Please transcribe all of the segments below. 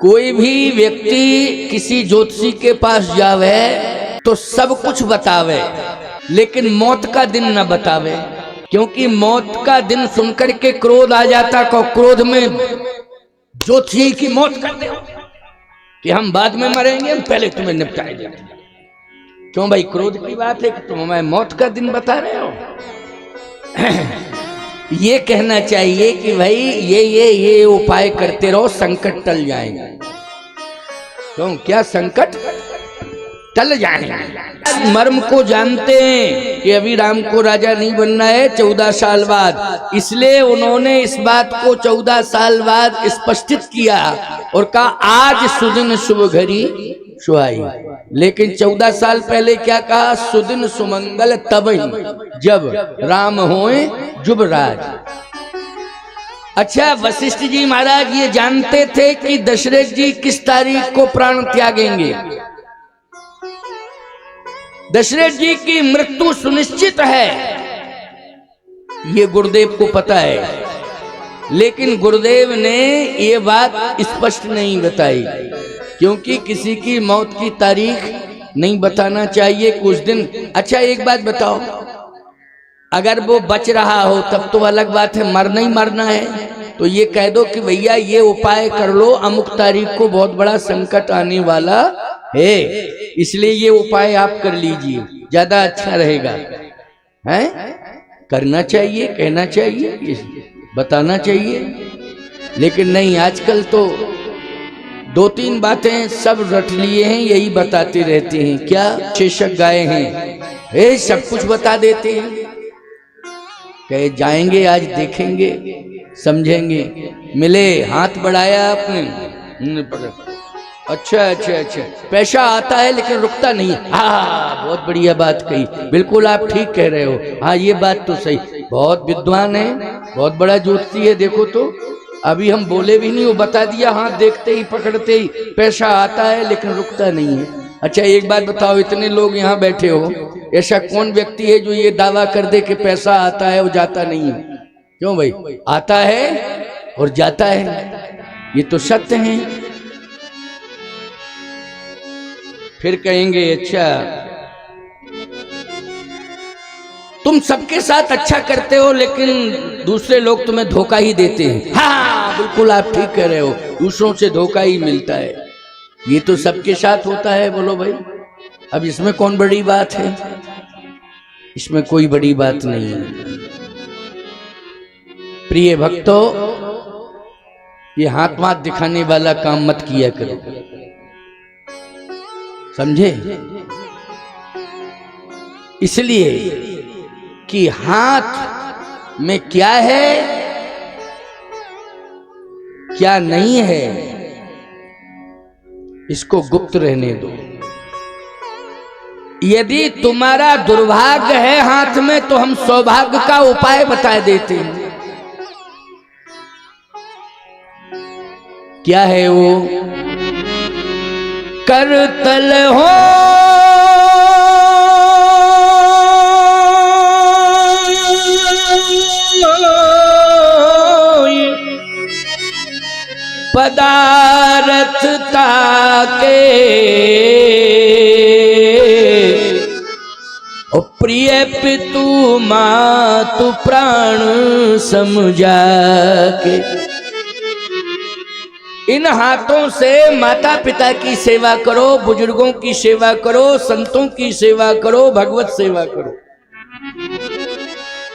कोई भी व्यक्ति किसी ज्योतिषी के पास जावे तो सब कुछ बतावे, लेकिन मौत का न न बतावे, क्योंकि मौत का दिन सुनकर के क्रोध आ जाता को क्रोध में ज्योतिषी की मौत कर दे कि हम बाद में मरेंगे, हम पहले तुम्हें निपटाएंगे। क्यों भाई, क्रोध की बात है कि तुम हमें मौत का दिन बता रहे हो। ये कहना चाहिए कि भाई ये उपाय करते रहो, संकट टल जाएंगे। क्यों, क्या संकट टल जाएंगे। मर्म को जानते हैं कि अभी राम को राजा नहीं बनना है 14 साल बाद, इसलिए उन्होंने इस बात को 14 साल बाद स्पष्टित किया और कहा आज सुदिन शुभ घड़ी सुहाई। लेकिन 14 साल पहले क्या कहा, सुदिन सुमंगल तबहि जब राम होए जुबराज। अच्छा, वशिष्ठ जी महाराज ये जानते थे कि दशरथ जी किस तारीख को प्राण त्यागेंगे। दशरथ जी की मृत्यु सुनिश्चित है, ये गुरुदेव को पता है, लेकिन गुरुदेव ने ये बात स्पष्ट नहीं बताई, क्योंकि किसी की मौत की तारीख नहीं बताना चाहिए कुछ दिन। अच्छा एक बात बताओ, अगर वो बच रहा हो तब तो अलग बात है, मरना ही मरना है तो ये कह दो कि भैया ये उपाय कर लो, अमुक तारीख को बहुत बड़ा संकट आने वाला है, इसलिए ये उपाय आप कर लीजिए, ज्यादा अच्छा रहेगा। हैं, करना चाहिए, कहना चाहिए, बताना चाहिए। लेकिन नहीं, आजकल तो 2-3 बातें सब रट लिए हैं, यही बताते रहते हैं। क्या शीर्षक गाए हैं, सब कुछ बता देते हैं। कहे जाएंगे, आज देखेंगे, समझेंगे। मिले, हाथ बढ़ाया आपने, अच्छा अच्छा अच्छा, पैसा आता है लेकिन रुकता नहीं। हाँ, बहुत बढ़िया बात कही, बिल्कुल आप ठीक कह रहे हो। हाँ, ये बात तो सही, बहुत विद्वान है, बहुत बड़ा ज्योतिषी है। देखो तो अभी हम बोले भी नहीं, वो बता दिया, हाथ देखते ही पकड़ते ही पैसा आता है लेकिन रुकता नहीं है। अच्छा एक बात बताओ, इतने लोग यहाँ बैठे हो, ऐसा कौन व्यक्ति है जो ये दावा कर दे कि पैसा आता है और जाता नहीं है? क्यों भाई, आता है और जाता है, ये तो सत्य है। फिर कहेंगे अच्छा तुम सबके साथ अच्छा करते हो लेकिन दूसरे लोग तुम्हें धोखा ही देते हैं। हाँ बिल्कुल आप ठीक कह रहे हो, दूसरों से धोखा ही मिलता है, ये तो सबके साथ होता है। बोलो भाई, अब इसमें कौन बड़ी बात है? इसमें कोई बड़ी बात नहीं है। प्रिय भक्तों, ये हाथ माथ दिखाने वाला काम मत किया करो, समझे? इसलिए कि हाथ में क्या है क्या नहीं है, इसको गुप्त रहने दो। यदि तुम्हारा दुर्भाग्य है हाथ में तो हम सौभाग्य का उपाय बता देते हैं। क्या है वो? करतल हो पदारथ ताके ओ प्रिय पितु मातु प्राण समझा के। इन हाथों से माता पिता की सेवा करो, बुजुर्गों की सेवा करो, संतों की सेवा करो, भगवत सेवा करो।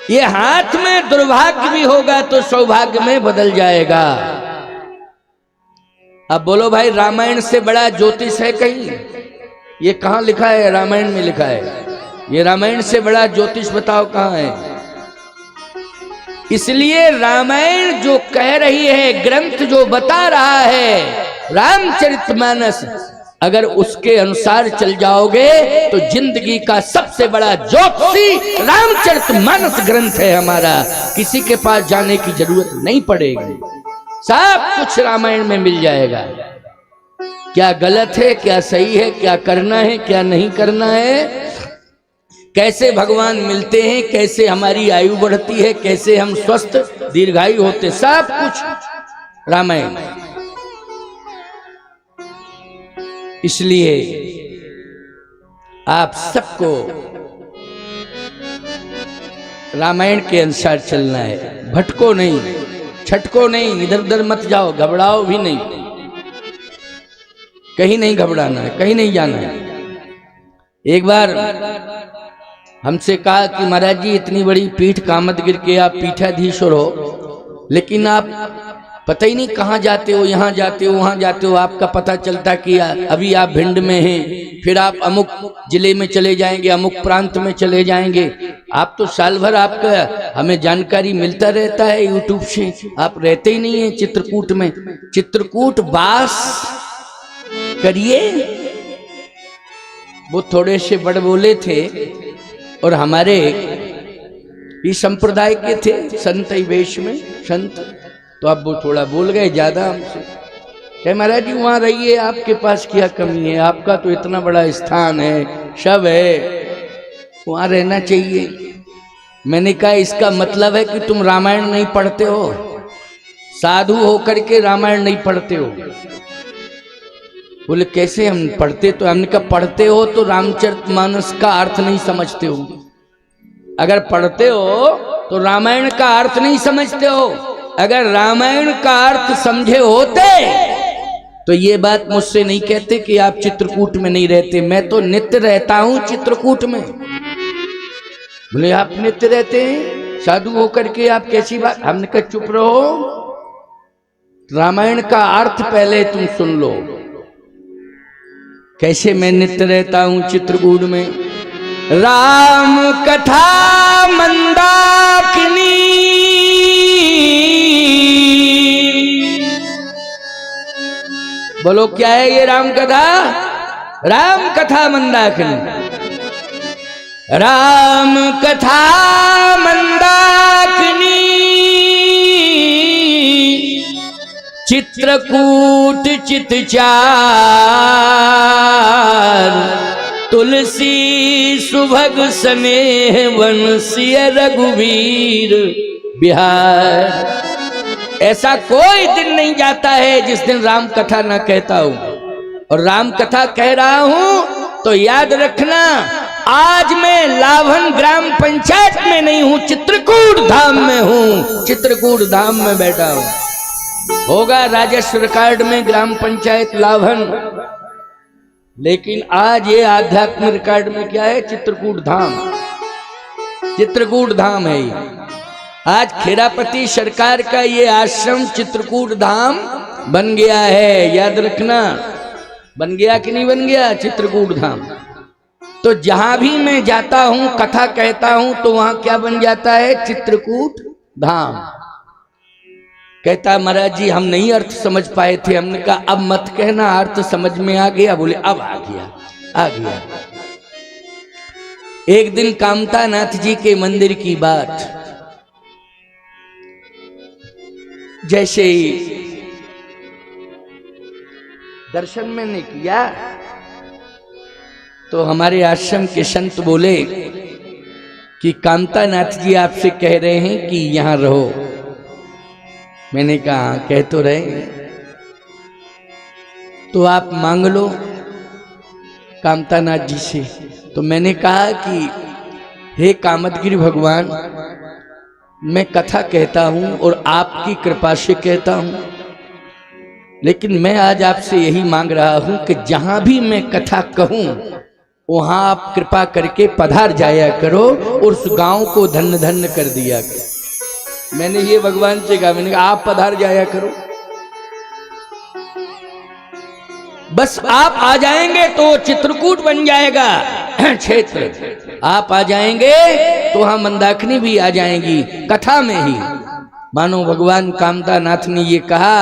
ये हाथ में दुर्भाग्य भी होगा तो सौभाग्य में बदल जाएगा। अब बोलो भाई, रामायण से बड़ा ज्योतिष है कहीं? ये कहाँ लिखा है? रामायण में लिखा है। ये रामायण से बड़ा ज्योतिष बताओ कहाँ है? इसलिए रामायण जो कह रही है, ग्रंथ जो बता रहा है, रामचरितमानस, अगर उसके अनुसार चल जाओगे तो जिंदगी का सबसे बड़ा ज्योतिषी रामचरितमानस ग्रंथ है हमारा। किसी के पास जाने की जरूरत नहीं पड़ेगी, सब कुछ रामायण में मिल जाएगा। क्या गलत है, क्या सही है, क्या करना है, क्या नहीं करना है, कैसे भगवान मिलते हैं, कैसे हमारी आयु बढ़ती है, कैसे हम स्वस्थ दीर्घायु होते, सब कुछ रामायण। इसलिए आप सबको रामायण के अनुसार चलना है, भटको नहीं, छटको नहीं, इधर उधर मत जाओ, घबराओ भी नहीं, कहीं नहीं घबराना है, कहीं नहीं जाना है। एक बार हमसे कहा कि महाराज जी इतनी बड़ी पीठ कामदगिरि के आप पीठाधीश्वर हो, लेकिन आप पता ही नहीं कहाँ जाते हो, यहाँ जाते हो वहाँ जाते हो, आपका पता चलता कि अभी आप भिंड में हैं, फिर आप अमुक जिले में चले जाएंगे, अमुक प्रांत में चले जाएंगे। आप तो साल भर आपका हमें जानकारी मिलता रहता है यूट्यूब से, आप रहते ही नहीं है चित्रकूट में। चित्रकूट वास करिए। वो थोड़े से बड़ बोले थे और हमारे इस संप्रदाय के थे, संत वेश में संत, तो अब वो थोड़ा बोल गए ज्यादा हमसे। कहे महाराज जी वहां रहिए, आपके पास क्या कमी है, आपका तो इतना बड़ा स्थान है, सब है, वहां रहना चाहिए। मैंने कहा इसका मतलब है कि तुम रामायण नहीं पढ़ते हो, साधु होकर के रामायण नहीं पढ़ते हो। बोले कैसे हम पढ़ते, तो हमने कहा पढ़ते हो तो रामचरितमानस का अर्थ नहीं समझते हो, अगर पढ़ते हो तो रामायण का अर्थ नहीं समझते हो। अगर रामायण का अर्थ समझे होते तो ये बात मुझसे नहीं कहते कि आप चित्रकूट में नहीं रहते। मैं तो नित्य रहता हूं चित्रकूट में। बोले आप नित्य रहते हैं साधु होकर के, आप कैसी बात। हमने कहा चुप रहो, रामायण का अर्थ पहले तुम सुन लो। कैसे मैं नित्य रहता हूं चित्रकूट में। राम कथा मंदाकिनी, बोलो क्या है ये राम कथा। राम कथा मंदाकिनी, राम कथा मंदाकिनी, चित्रकूट चितचार, तुलसी सुभग स्नेह वंशीय रघुवीर बिहार। ऐसा कोई दिन नहीं जाता है जिस दिन राम कथा ना कहता हूं, और राम कथा कह रहा हूं तो याद रखना, आज मैं लाभन ग्राम पंचायत में नहीं हूं, चित्रकूट धाम में हूं, चित्रकूट धाम में बैठा हूं। होगा राजस्व रिकॉर्ड में ग्राम पंचायत लाभन, लेकिन आज ये आध्यात्मिक रिकॉर्ड में क्या है, चित्रकूट धाम, चित्रकूट धाम है ये। आज खेरापति सरकार का ये आश्रम चित्रकूट धाम बन गया है, याद रखना। बन गया कि नहीं बन गया चित्रकूट धाम। तो जहां भी मैं जाता हूं कथा कहता हूं तो वहां क्या बन जाता है, चित्रकूट धाम। कहता महाराज जी हम नहीं अर्थ समझ पाए थे। हमने कहा अब मत कहना, अर्थ समझ में आ गया। बोले अब आ गया, आ गया। एक दिन कामता नाथ जी के मंदिर की बात, जैसे ही दर्शन मैंने किया तो हमारे आश्रम के संत बोले कि कामता नाथ जी आपसे कह रहे हैं कि यहां रहो। मैंने कहा कह तो रहे, तो आप मांग लो कामता नाथ जी से। तो मैंने कहा कि हे कामदगिरि भगवान, मैं कथा कहता हूं और आपकी कृपा से कहता हूं, लेकिन मैं आज आपसे यही मांग रहा हूं कि जहां भी मैं कथा कहूं वहां आप कृपा करके पधार जाया करो और उस गांव को धन्य धन्य कर दिया करो। मैंने ये भगवान से कहा, मैंने कहा आप पधार जाया करो, बस आप आ जाएंगे तो चित्रकूट बन जाएगा क्षेत्र। आप आ जाएंगे तो वहां मंदाकिनी भी आ जाएंगी कथा में ही। मानो भगवान कामता नाथ ने ये कहा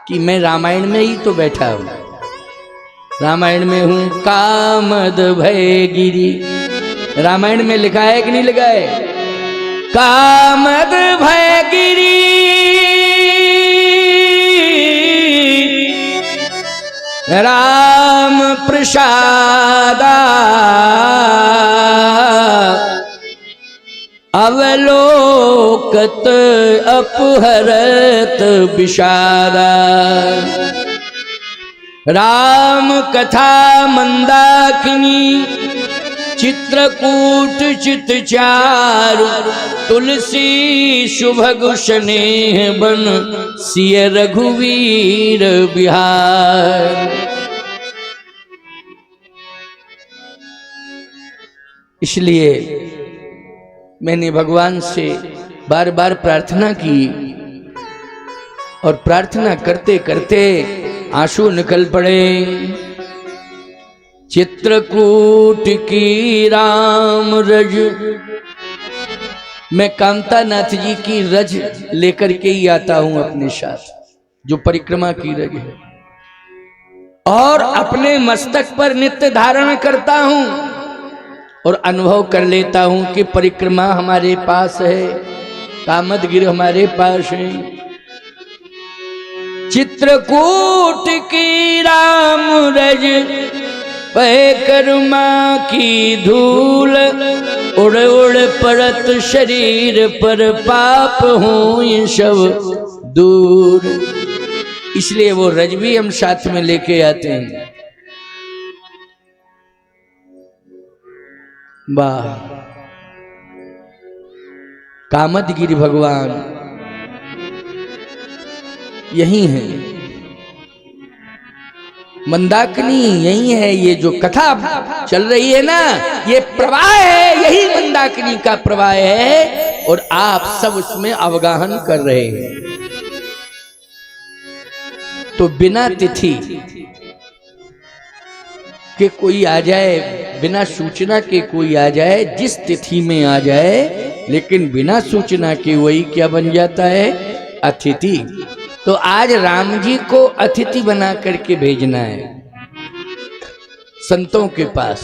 कि मैं रामायण में ही तो बैठा हूं, रामायण में हूं। कामद भय गिरी, रामायण में लिखा है कि नहीं लिखा है, कामद भय गिरी राम प्रसादा, अवलोकत अपहरत विषादा। राम कथा मंदाकिनी चित्रकूट चित चारु तुलसी सुभग स्नेह बन सिय रघुवीर बिहार। इसलिए मैंने भगवान से बार बार प्रार्थना की और प्रार्थना करते करते आंसू निकल पड़े। चित्रकूट की राम रज, मैं कामतानाथ जी की रज लेकर के ही आता हूं अपने साथ, जो परिक्रमा की रज है, और अपने मस्तक पर नित्य धारण करता हूं और अनुभव कर लेता हूं कि परिक्रमा हमारे पास है, कामदगिरि हमारे पास है। चित्रकूट की राम रज पै कर्मा की धूल, उड़ उड़ पड़त शरीर पर पाप हो ये सब दूर। इसलिए वो रज भी हम साथ में लेके आते हैं। वाह, कामदगिरि भगवान यही है, मंदाकिनी यही है। ये जो कथा चल रही है ना, ये प्रवाह है, यही मंदाकिनी का प्रवाह है, और आप सब उसमें अवगाहन कर रहे हैं। तो बिना तिथि के कोई आ जाए, बिना सूचना के कोई आ जाए, जिस तिथि में आ जाए, लेकिन बिना सूचना के वही क्या बन जाता है, अतिथि। तो आज राम जी को अतिथि बना करके भेजना है संतों के पास।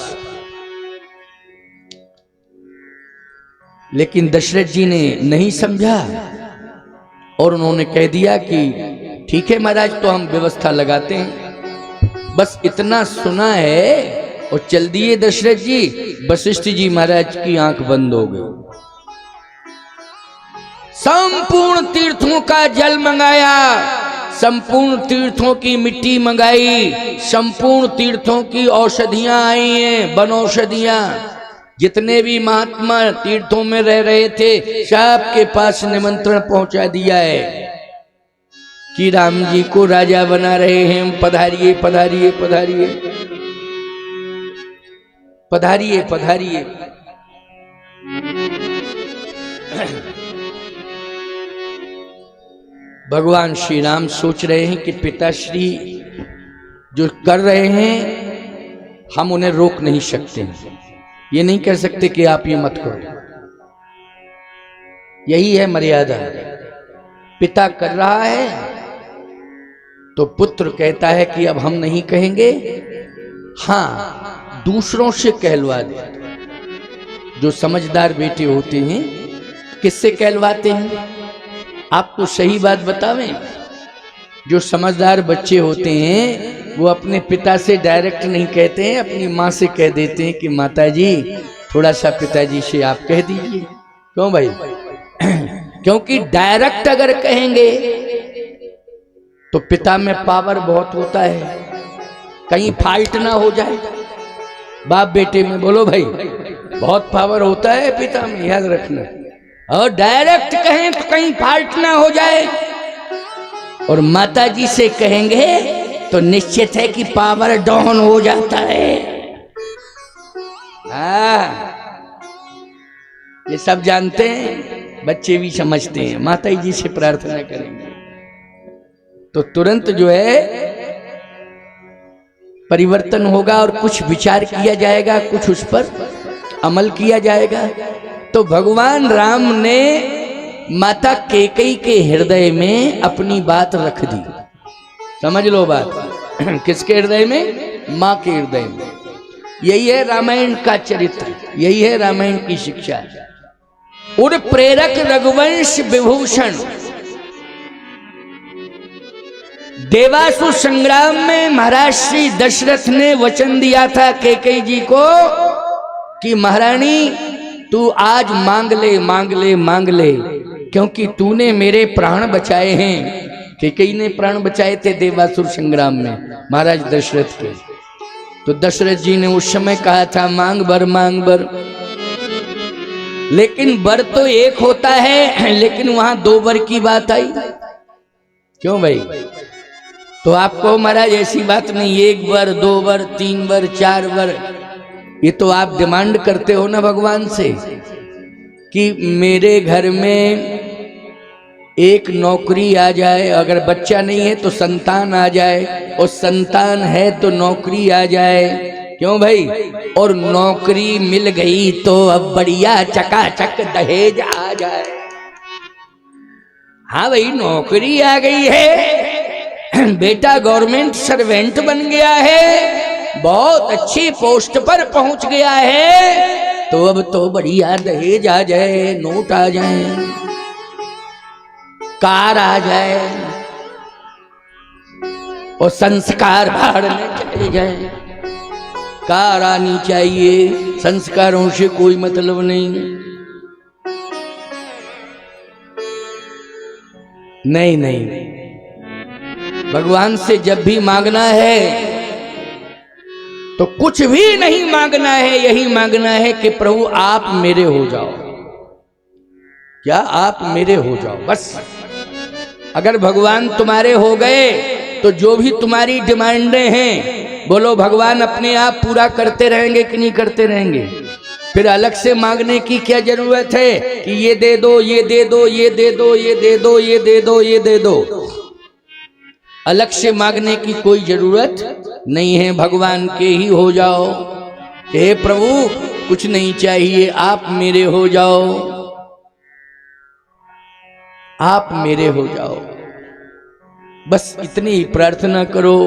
लेकिन दशरथ जी ने नहीं समझा और उन्होंने कह दिया कि ठीक है महाराज, तो हम व्यवस्था लगाते हैं। बस इतना सुना है और चल दिए दशरथ जी। वशिष्ठ जी महाराज की आंख बंद हो गई। संपूर्ण तीर्थों का जल मंगाया, संपूर्ण तीर्थों की मिट्टी मंगाई, संपूर्ण तीर्थों की औषधियां आई हैं, वनौषधियां। जितने भी महात्मा तीर्थों में रह रहे थे, सबके पास निमंत्रण पहुंचा दिया है कि राम जी को राजा बना रहे हैं, पधारिए पधारिए पधारिए पधारिए पधारिए। भगवान श्री राम सोच रहे हैं कि पिताश्री जो कर रहे हैं हम उन्हें रोक नहीं सकते हैं, ये नहीं कह सकते कि आप ये मत करो। यही है मर्यादा। पिता कर रहा है तो पुत्र कहता है कि अब हम नहीं कहेंगे, हाँ दूसरों से कहलवा दे। जो समझदार बेटे होते हैं किससे कहलवाते हैं? आपको सही बात बतावें, जो समझदार बच्चे होते हैं वो अपने पिता से डायरेक्ट नहीं कहते हैं, अपनी माँ से कह देते हैं कि माताजी थोड़ा सा पिताजी से आप कह दीजिए। क्यों भाई? क्योंकि डायरेक्ट अगर कहेंगे तो पिता में पावर बहुत होता है, कहीं फाइट ना हो जाए। बाप बेटे में बोलो भाई, बहुत पावर होता है पिता में, याद रखना। और डायरेक्ट कहें तो कहीं फाल्ट ना हो जाए, और माताजी से कहेंगे तो निश्चित है कि पावर डाउन हो जाता है। ये सब जानते हैं, बच्चे भी समझते हैं। माताजी से प्रार्थना करेंगे तो तुरंत जो है परिवर्तन होगा और कुछ विचार किया जाएगा, कुछ उस पर अमल किया जाएगा। तो भगवान राम ने माता कैकेयी के हृदय में अपनी बात रख दी। समझ लो बात। किसके हृदय में? माँ के हृदय में। यही है रामायण का चरित्र, यही है रामायण की शिक्षा। उर प्रेरक रघुवंश विभूषण। देवासुर संग्राम में महाराज श्री दशरथ ने वचन दिया था कैकेयी जी को कि महारानी तू आज मांग ले मांग ले मांग ले, क्योंकि तूने मेरे प्राण बचाए हैं। कैकेयी ने प्राण बचाए थे देवासुर संग्राम में महाराज दशरथ के। तो दशरथ जी ने उस समय कहा था मांग बर मांग बर, लेकिन बर तो एक होता है, लेकिन वहां 2 बर की बात आई। क्यों भाई? तो आपको महाराज ऐसी बात नहीं, 1 बर 2 बर 3 बर 4 बर, ये तो आप डिमांड करते हो ना भगवान से कि मेरे घर में एक नौकरी आ जाए, अगर बच्चा नहीं है तो संतान आ जाए, और संतान है तो नौकरी आ जाए। क्यों भाई? और नौकरी मिल गई तो अब बढ़िया चकाचक दहेज आ जाए। हाँ भाई, नौकरी आ गई है, बेटा गवर्नमेंट सर्वेंट बन गया है, बहुत अच्छी पोस्ट पर पहुंच गया है, तो अब तो बढ़िया दहेज आ जाए, नोट आ जाए, कार आ जाए, और संस्कार भाड़ने चले जाए। कार आनी चाहिए, संस्कारों से कोई मतलब नहीं। नहीं नहीं, भगवान से जब भी मांगना है तो कुछ भी नहीं मांगना है, यही मांगना है कि प्रभु आप मेरे हो जाओ। क्या? आप मेरे हो जाओ, बस। अगर भगवान तुम्हारे हो गए तो जो भी तुम्हारी डिमांडें हैं, बोलो भगवान अपने आप पूरा करते रहेंगे कि नहीं करते रहेंगे? फिर अलग से मांगने की क्या जरूरत है कि ये दे दो, ये दे दो, ये दे दो, ये दे दो, ये दे दो, ये दे दो। अलग से मांगने की कोई जरूरत नहीं है, भगवान के ही हो जाओ। हे प्रभु कुछ नहीं चाहिए, आप मेरे हो जाओ, आप मेरे हो जाओ, बस इतनी प्रार्थना करो।